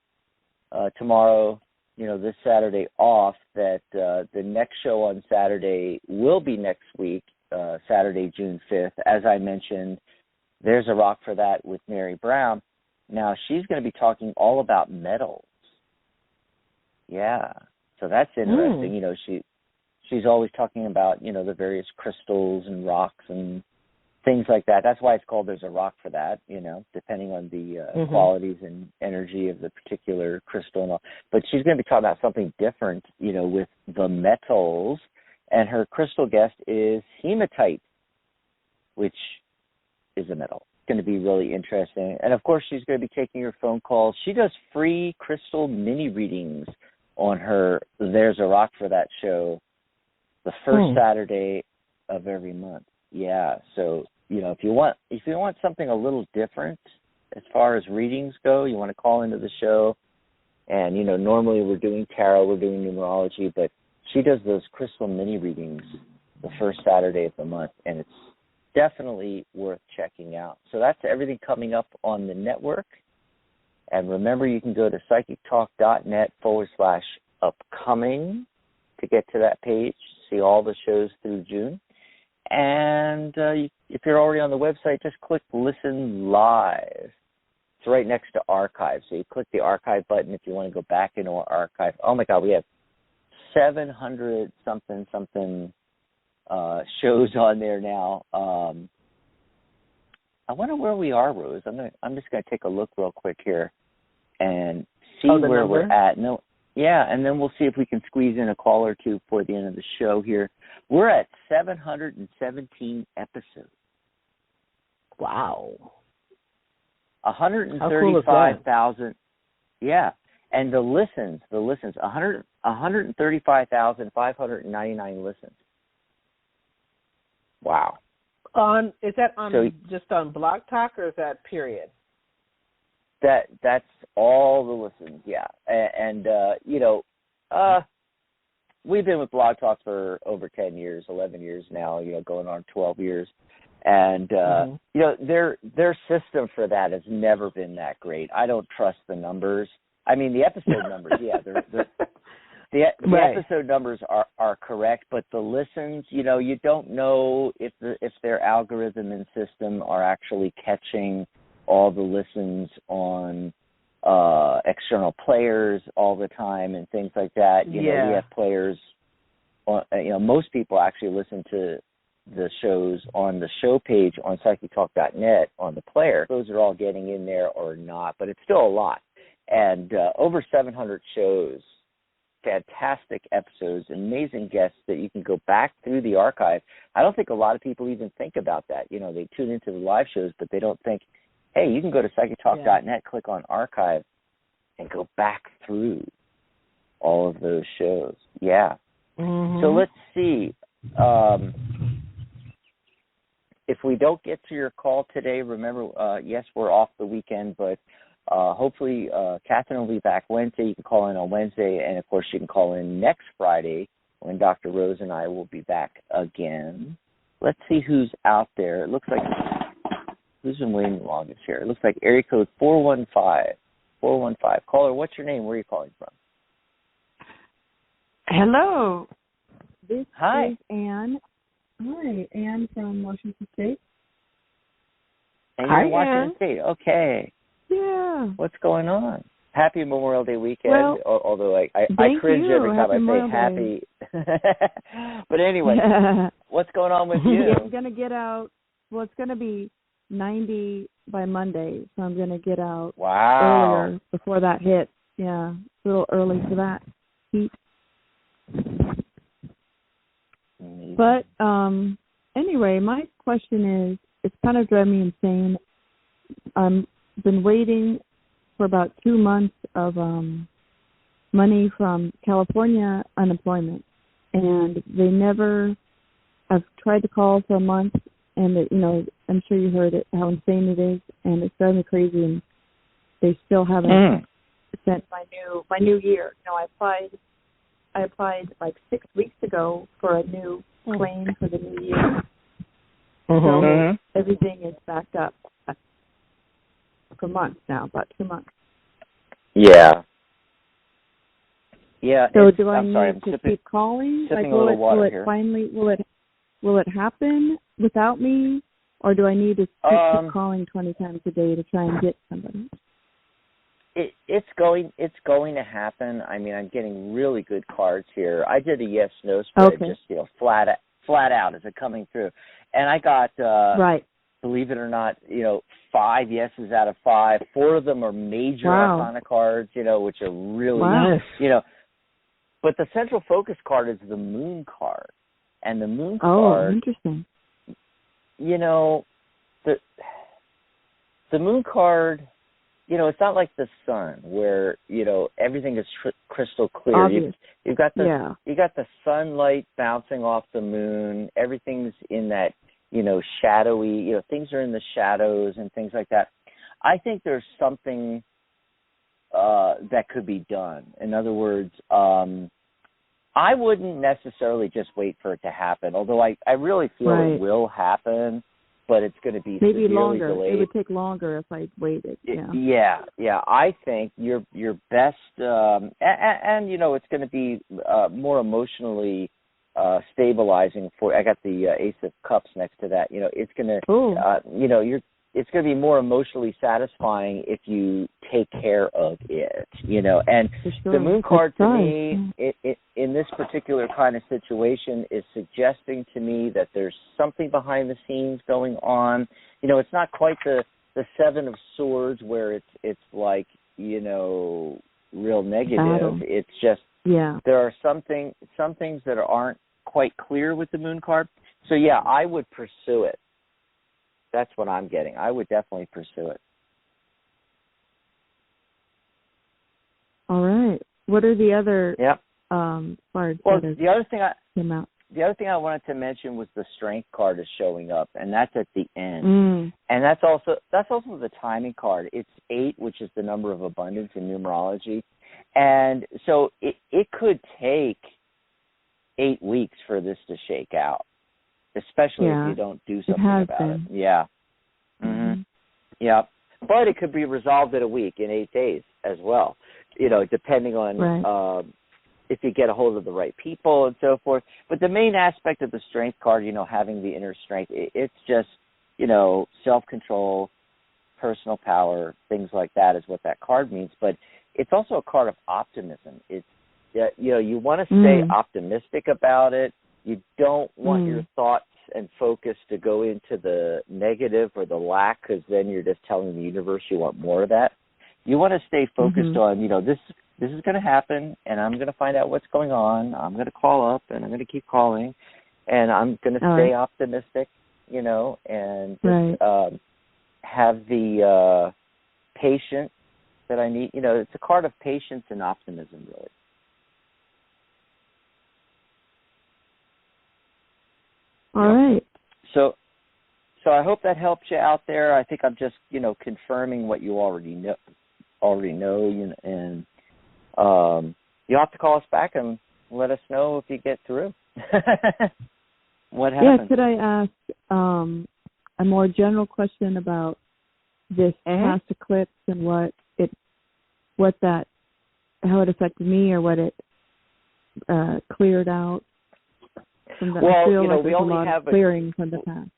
tomorrow, this Saturday off, that the next show on Saturday will be next week, Saturday, June 5th. As I mentioned, There's a Rock for That with Mary Brown. Now, she's going to be talking all about metals. Yeah, so that's interesting. She's always talking about, the various crystals and rocks and things like that. That's why it's called There's a Rock for That, depending on the qualities and energy of the particular crystal and all. But she's going to be talking about something different, with the metals. And her crystal guest is hematite, which is a metal. It's going to be really interesting. And, of course, she's going to be taking your phone calls. She does free crystal mini readings on her There's a Rock for That show the first Saturday of every month. Yeah, so, if you want something a little different as far as readings go, you want to call into the show. And, normally we're doing tarot, we're doing numerology, but she does those crystal mini readings the first Saturday of the month, and it's definitely worth checking out. So that's everything coming up on the network. And remember, you can go to psychictalk.net/upcoming to get to that page, see all the shows through June. And if you're already on the website, just click Listen Live. It's right next to Archive. So you click the Archive button if you want to go back into our archive. Oh, my God, we have 700-something shows on there now. I wonder where we are, Rose. I'm just going to take a look real quick here and see where we're at. No, yeah, and then we'll see if we can squeeze in a call or two before the end of the show here. We're at 717 episodes. Wow. 135,000. Yeah, and the listens, 135,599 listens. Wow. Is that just on Blog Talk, or is that period? That's all the listens, yeah. And we've been with Blog Talk for over 10 years, 11 years now, going on 12 years. And, their system for that has never been that great. I don't trust the numbers. I mean, the episode numbers, yeah, the episode numbers are correct, but the listens, you don't know if their algorithm and system are actually catching all the listens on external players all the time and things like that. We have players, most people actually listen to the shows on the show page on psychictalk.net on the player. Those are all getting in there or not, but it's still a lot. And over 700 shows, fantastic episodes, amazing guests that you can go back through the archive. I don't think a lot of people even think about that. They tune into the live shows, but they don't think, hey, you can go to psychictalk.net, click on archive, and go back through all of those shows. Yeah. Mm-hmm. So let's see. If we don't get to your call today, remember, yes, we're off the weekend, but hopefully Catherine will be back Wednesday. You can call in on Wednesday, and, of course, you can call in next Friday when Dr. Rose and I will be back again. Let's see who's out there. It looks like who's been waiting the longest here. It looks like area code 415. Caller, what's your name? Where are you calling from? Hello. This Hi. is Ann. Hi, Ann from Washington State. And you're in Washington State. Okay. Yeah. What's going on? Happy Memorial Day weekend. Well, although I cringe every time I say happy. But anyway, what's going on with you? Yeah, I'm going to get out. Well, it's going to be 90 by Monday, so I'm going to get out earlier before that hits. Yeah, a little early for that heat. But anyway, my question is, it's kind of driving me insane. I've been waiting for about 2 months of money from California unemployment, and they never. I've tried to call for a month, and I'm sure you heard it, how insane it is, and it's driving me crazy. And they still haven't sent my new year. I applied like 6 weeks ago for a new claim for the new year. So everything is backed up for months now, about 2 months. Yeah. Yeah. So do I need to keep calling? Like, will it happen without me, or do I need to keep calling 20 times a day to try and get somebody? It's going to happen. I mean, I'm getting really good cards here. I did a yes/no spread, just flat out as it coming through, and I got believe it or not, 5 yeses out of 5. 4 of them are major arcana cards, which are really But the central focus card is the moon card, and the moon card. Oh, interesting. The moon card. It's not like the sun where, everything is crystal clear. Obvious. You've got the sunlight bouncing off the moon. Everything's in that, shadowy, things are in the shadows and things like that. I think there's something that could be done. In other words, I wouldn't necessarily just wait for it to happen, although I really feel it will happen. But it's going to be maybe longer. Delayed. It would take longer if I waited. Yeah. I think your best, and it's going to be more emotionally stabilizing for. I got the Ace of Cups next to that. It's going to, it's going to be more emotionally satisfying if you take care of it. And the moon card to me, in this particular kind of situation, is suggesting to me that there's something behind the scenes going on. It's not quite the 7 of Swords where it's like, real negative. Battle. It's just there are some things that aren't quite clear with the moon card. So I would pursue it. That's what I'm getting. I would definitely pursue it. All right. What are the other far as the other thing I wanted to mention was the strength card is showing up, and that's at the end. And that's also the timing card. It's 8, which is the number of abundance in numerology. And so it could take 8 weeks for this to shake out, especially if you don't do something about it. Yeah. Mm-hmm. Yeah. But it could be resolved in a week, in 8 days as well, depending on if you get a hold of the right people and so forth. But the main aspect of the strength card, having the inner strength, it's just, self-control, personal power, things like that is what that card means. But it's also a card of optimism. It's, you want to stay optimistic about it. You don't want your thoughts and focus to go into the negative or the lack, because then you're just telling the universe you want more of that. You want to stay focused on, this is going to happen, and I'm going to find out what's going on. I'm going to call up, and I'm going to keep calling, and I'm going to stay optimistic, and just have the patience that I need. It's a card of patience and optimism, really. All right. So I hope that helps you out there. I think I'm just, confirming what you already know, and you'll have to call us back and let us know if you get through. What happened? Yeah, could I ask a more general question about this past eclipse and how it affected me, or what it cleared out? I feel like we only have clearing from the past.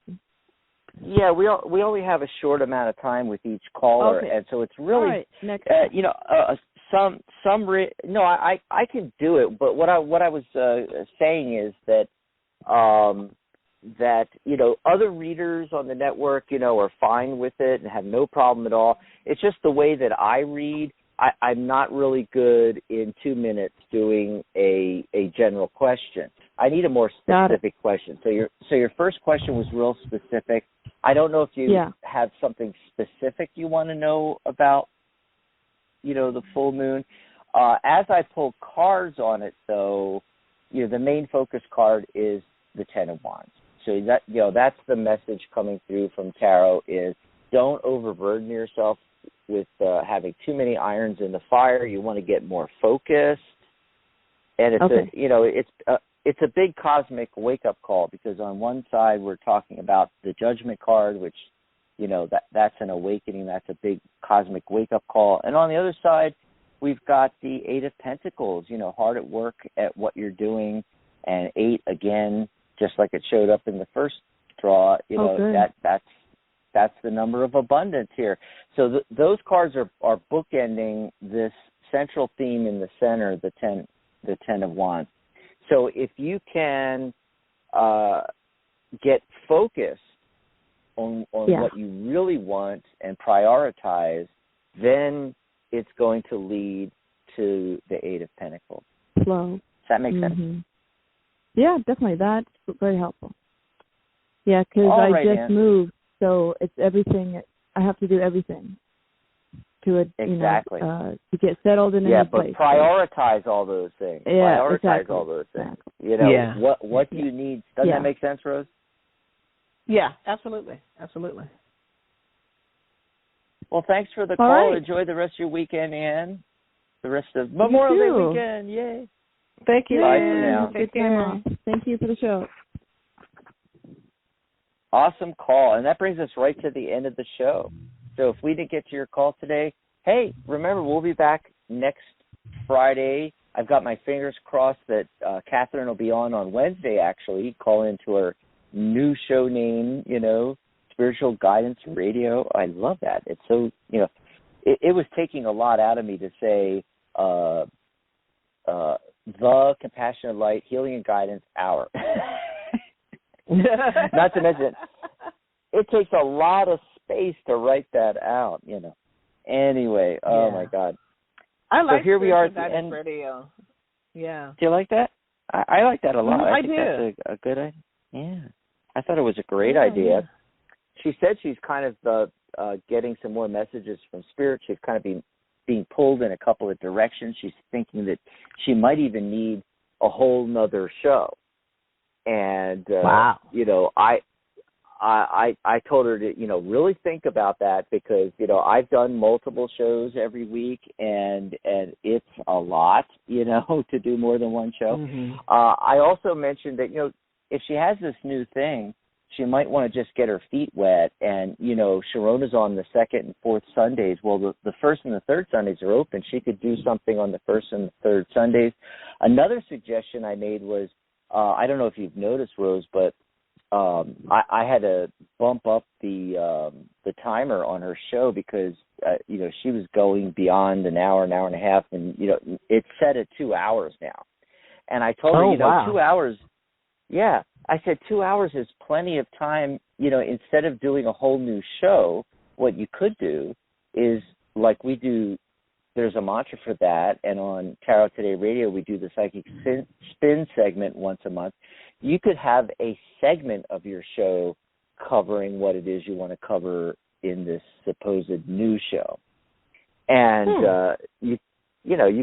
Yeah, we only have a short amount of time with each caller, and so it's really, next I can do it, but what I was saying is that other readers on the network, are fine with it and have no problem at all. It's just the way that I read. I'm not really good in 2 minutes doing a general question. I need a more specific question. So your first question was real specific. I don't know if you have something specific you want to know about, the full moon. As I pull cards on it, though, the main focus card is the Ten of Wands. So that's the message coming through from Tarot is don't overburden yourself with having too many irons in the fire. You want to get more focused, and it's a big cosmic wake-up call, because on one side we're talking about the Judgment card, which, that's an awakening. That's a big cosmic wake-up call. And on the other side, we've got the Eight of Pentacles, hard at work at what you're doing. And 8, again, just like it showed up in the first draw, that's the number of abundance here. So those cards are bookending this central theme in the center, the Ten of Wands. So if you can get focused on what you really want and prioritize, then it's going to lead to the Eight of Pentacles. Flow. Does that make sense? Yeah, definitely. That's very helpful. Yeah, because I just moved, so it's everything. I have to do everything to it, to get settled in a new place. Yeah, but prioritize all those things. Yeah, prioritize all those things. What do you need? Doesn't that make sense, Rose? Yeah, absolutely. Absolutely. Well, thanks for the call. Right. Enjoy the rest of your weekend, Ann. The rest of Memorial Day weekend. Yay. Thank you. Bye for now. Take care. Thank you for the show. Awesome call. And that brings us right to the end of the show. So if we didn't get to your call today, hey, remember, we'll be back next Friday. I've got my fingers crossed that Catherine will be on Wednesday, actually. Call into her new show name, Spiritual Guidance Radio. I love that. It's so, it was taking a lot out of me to say the Compassionate Light Healing and Guidance Hour. Not to mention, it takes a lot of space to write that out, Anyway, oh my God. I like so here we are at the end. Radio. Yeah. Do you like that? I like that a lot. I think do. That's a good idea. Yeah. I thought it was a great idea. Yeah. She said she's kind of getting some more messages from Spirit. She's kind of been being pulled in a couple of directions. She's thinking that she might even need a whole nother show. And, wow. I told her to, really think about that because, I've done multiple shows every week and it's a lot, to do more than one show. Mm-hmm. I also mentioned that, if she has this new thing, she might want to just get her feet wet. And, Sharona's on the second and fourth Sundays. Well, the first and the third Sundays are open. She could do something on the first and the third Sundays. Another suggestion I made was, I don't know if you've noticed, Rose, but I had to bump up the timer on her show because she was going beyond an hour and a half, and it's set at 2 hours now. And I told her, wow. 2 hours. Yeah, I said 2 hours is plenty of time. Instead of doing a whole new show, what you could do is like we do. There's a mantra for that, and on Tarot Today Radio, we do the Psychic Spin segment once a month. You could have a segment of your show covering what it is you want to cover in this supposed new show, and you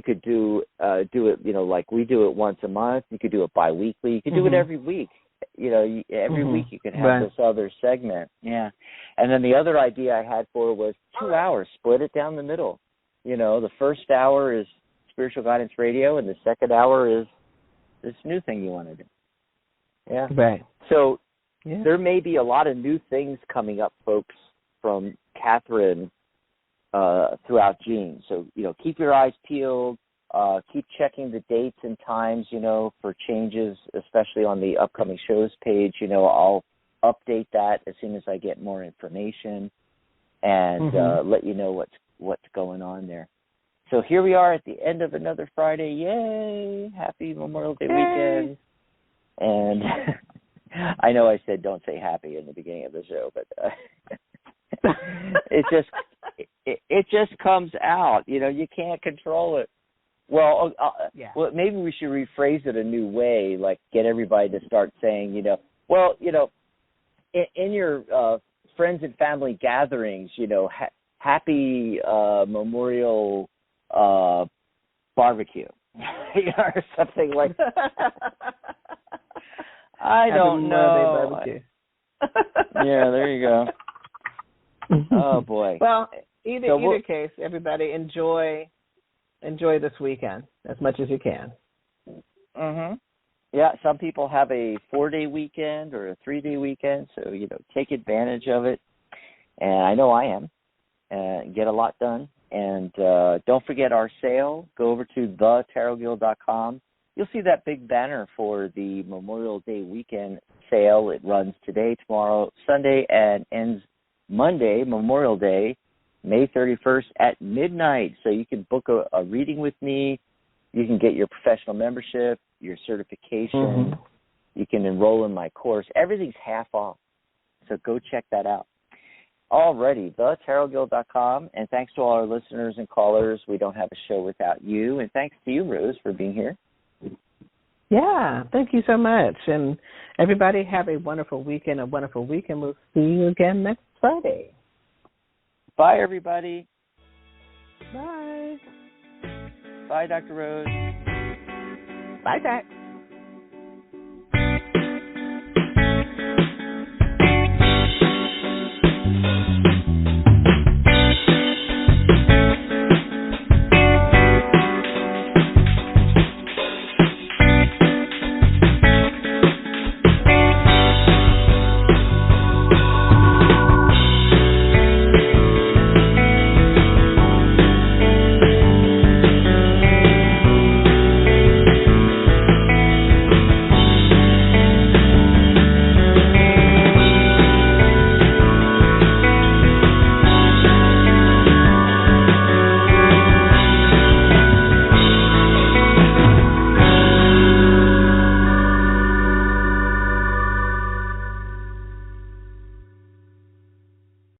could do it, like we do it once a month. You could do it bi-weekly. You could do it every week. Every week you could have this other segment. Yeah, and then the other idea I had for her was 2 hours. Split it down the middle. The first hour is Spiritual Guidance Radio, and the second hour is this new thing you want to do. Yeah. Right. So there may be a lot of new things coming up, folks, from Catherine throughout June. So, keep your eyes peeled. Keep checking the dates and times, for changes, especially on the upcoming shows page. I'll update that as soon as I get more information and let you know what's going on there. So here we are at the end of another Friday. Yay! Happy Memorial Day weekend. And I know I said don't say happy in the beginning of the show, but it just comes out. You can't control it. Well, well, maybe we should rephrase it a new way, like get everybody to start saying, in your friends and family gatherings, happy Memorial barbecue, or something like that. I don't know. Yeah, there you go. Oh boy. Well, either case, everybody enjoy this weekend as much as you can. Mhm. Yeah, some people have a 4-day weekend or a 3-day weekend, so take advantage of it. And I know I am. Get a lot done. And don't forget our sale. Go over to thetarotguild.com. You'll see that big banner for the Memorial Day weekend sale. It runs today, tomorrow, Sunday, and ends Monday, Memorial Day, May 31st at midnight. So you can book a reading with me. You can get your professional membership, your certification. You can enroll in my course. Everything's half off. So go check that out. Alrighty, thetarotguild.com. And thanks to all our listeners and callers. We don't have a show without you. And thanks to you, Rose, for being here. Yeah, thank you so much. And everybody have a wonderful weekend, We'll see you again next Friday. Bye, everybody. Bye. Bye, Dr. Rose. Bye, Jack.